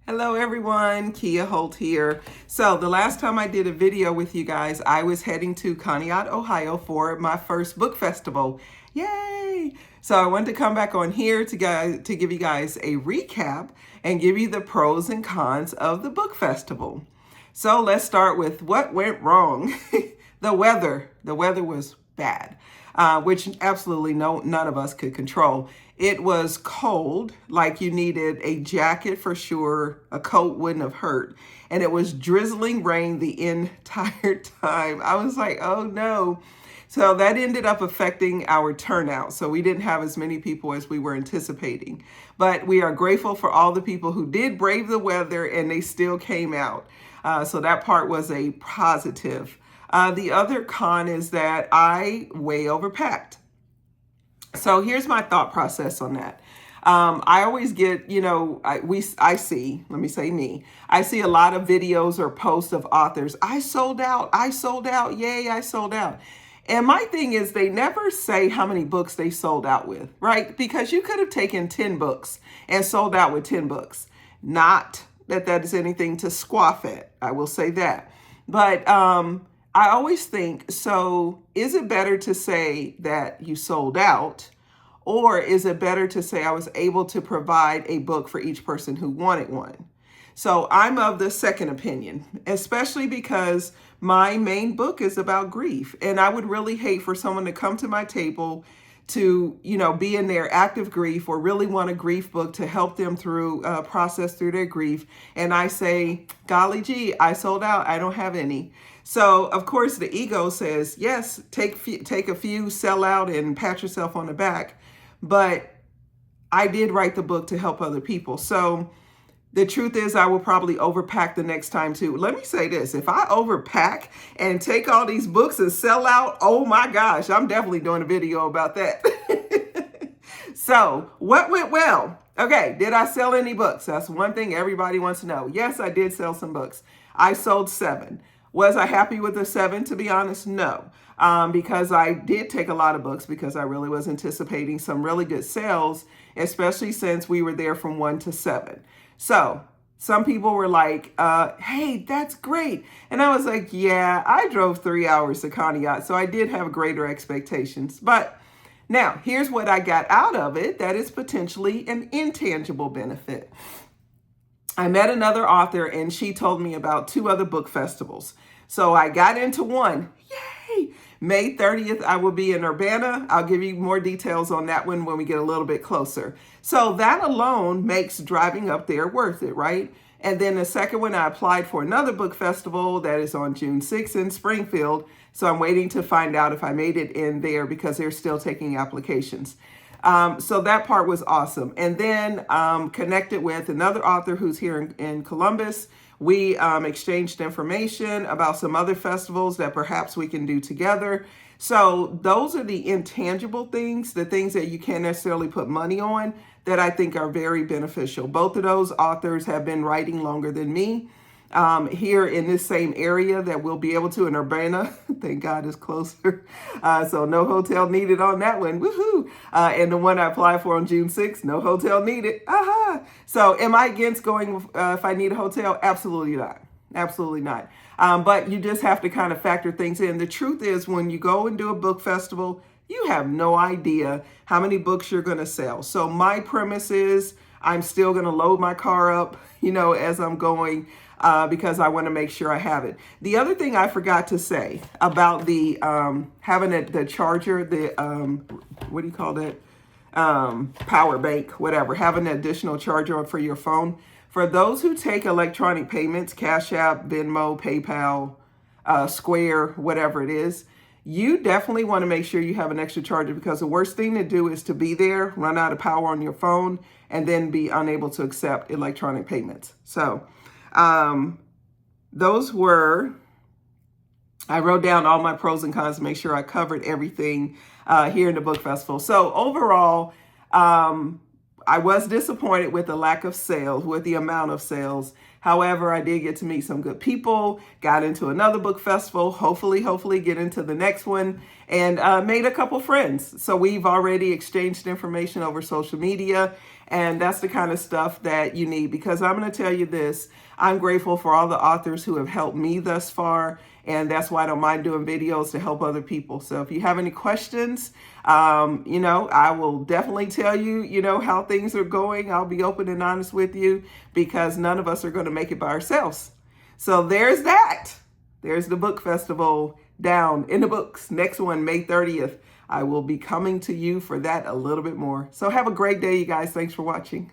Hello everyone, Kia Holt here. So the last time I did a video with you guys, I was heading to Conneaut, Ohio for my first book festival. Yay! So I wanted to come back on here to give you guys a recap and give you the pros and cons of the book festival. So let's start with what went wrong. The weather. The weather was bad, which absolutely none of us could control. It was cold, like you needed a jacket for sure. A coat wouldn't have hurt. And it was drizzling rain the entire time. I was like, oh no. So that ended up affecting our turnout. So we didn't have as many people as we were anticipating. But we are grateful for all the people who did brave the weather and they still came out. So that part was a positive. The other con is that I way overpacked. So here's my thought process on that. I always get, I see a lot of videos or posts of authors. I sold out, yay, I sold out. And my thing is they never say how many books they sold out with, right? Because you could have taken 10 books and sold out with 10 books. Not that is anything to scoff at, I will say that. But I always think, so is it better to say that you sold out, or is it better to say I was able to provide a book for each person who wanted one? So I'm of the second opinion, especially because my main book is about grief. And I would really hate for someone to come to my table to, be in their active grief or really want a grief book to help them through process through their grief. And I say, golly gee, I sold out. I don't have any. So of course the ego says, yes, take a few, sell out and pat yourself on the back. But I did write the book to help other people. So the truth is I will probably overpack the next time too. Let me say this, if I overpack and take all these books and sell out, oh my gosh, I'm definitely doing a video about that. So what went well? Okay, did I sell any books? That's one thing everybody wants to know. Yes, I did sell some books. I sold 7. Was I happy with the 7? To be honest, no. Because I did take a lot of books because I really was anticipating some really good sales, especially since we were there from 1 to 7. So some people were like, hey, that's great. And I was like, yeah, I drove 3 hours to Conneaut, so I did have greater expectations. But now here's what I got out of it that is potentially an intangible benefit. I met another author and she told me about 2 other book festivals. So I got into one. Yay! May 30th, I will be in Urbana. I'll give you more details on that one when we get a little bit closer. So that alone makes driving up there worth it, right? And then the second one, I applied for another book festival that is on June 6th in Springfield. So I'm waiting to find out if I made it in there because they're still taking applications. So that part was awesome. And then connected with another author who's here in Columbus. We exchanged information about some other festivals that perhaps we can do together. So those are the intangible things, the things that you can't necessarily put money on, that I think are very beneficial. Both of those authors have been writing longer than me. Here in this same area that we'll be able to in Urbana. Thank God it's closer. So no hotel needed on that one. Woohoo! And the one I applied for on June 6th, no hotel needed. Aha! So am I against going if I need a hotel? Absolutely not. Absolutely not. But you just have to kind of factor things in. The truth is when you go and do a book festival, you have no idea how many books you're going to sell. So my premise is I'm still going to load my car up, as I'm going. Because I want to make sure I have it. The other thing I forgot to say about the having the charger, the what do you call that? Power bank, whatever. Having an additional charger for your phone. For those who take electronic payments, Cash App, Venmo, PayPal, Square, whatever it is, you definitely want to make sure you have an extra charger because the worst thing to do is to be there, run out of power on your phone, and then be unable to accept electronic payments. So those were, I wrote down all my pros and cons to make sure I covered everything here in the book festival. So overall, I was disappointed with the lack of sales, with the amount of sales. However, I did get to meet some good people, got into another book festival, hopefully get into the next one, and made a couple friends. So we've already exchanged information over social media, And that's the kind of stuff that you need, because I'm going to tell you this. I'm grateful for all the authors who have helped me thus far. And that's why I don't mind doing videos to help other people. So if you have any questions, I will definitely tell you, how things are going. I'll be open and honest with you, because none of us are going to make it by ourselves. So there's that. There's the book festival down in the books. Next one, May 30th. I will be coming to you for that a little bit more. So have a great day, you guys. Thanks for watching.